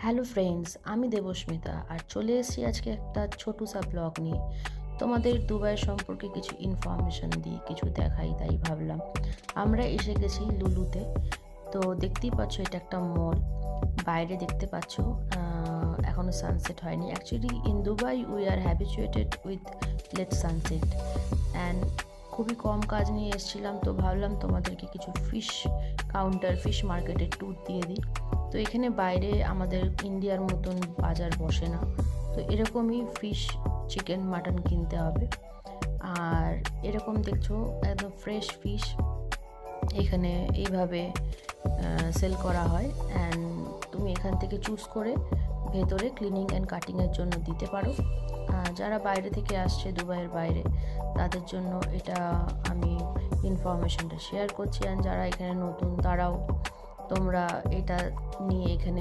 Hello friends, আমি দেবস্মিতা আর চলে এসেছি আজকে একটা ছোটো সা ব্লগ নিয়ে। তোমাদের দুবাই সম্পর্কে কিছু ইনফরমেশন দিই, কিছু দেখাই, তাই ভাবলাম। আমরা এসে গেছি লুলুতে। তো দেখতেই পাচ্ছ এটা একটা মল। বাইরে দেখতে পাচ্ছ এখনও সানসেট হয়নি। Actually in Dubai we are habituated with late sunset and খুবই কম কাজ নিয়ে এসেছিলাম, তো ভাবলাম তোমাদেরকে কিছু ফিশ মার্কেটের ট্যুর দিয়ে দিই। তো এখানে বাইরে আমাদের ইন্ডিয়ার মতন বাজার বসে না, তো এরকমই ফিশ, চিকেন, মাটন কিনতে হবে। আর এরকম দেখছো একদম ফ্রেশ ফিশ এখানে এইভাবে সেল করা হয়, অ্যান্ড তুমি এখান থেকে চুজ করে ভেতরে ক্লিনিং অ্যান্ড কাটিংয়ের জন্য দিতে পারো। যারা বাইরে থেকে আসছে, দুবাইয়ের বাইরে, তাদের জন্য এটা আমি ইনফরমেশনটা শেয়ার করছি। অ্যান্ড যারা এখানে নতুন, তারাও তোমরা এটা নিয়ে এখানে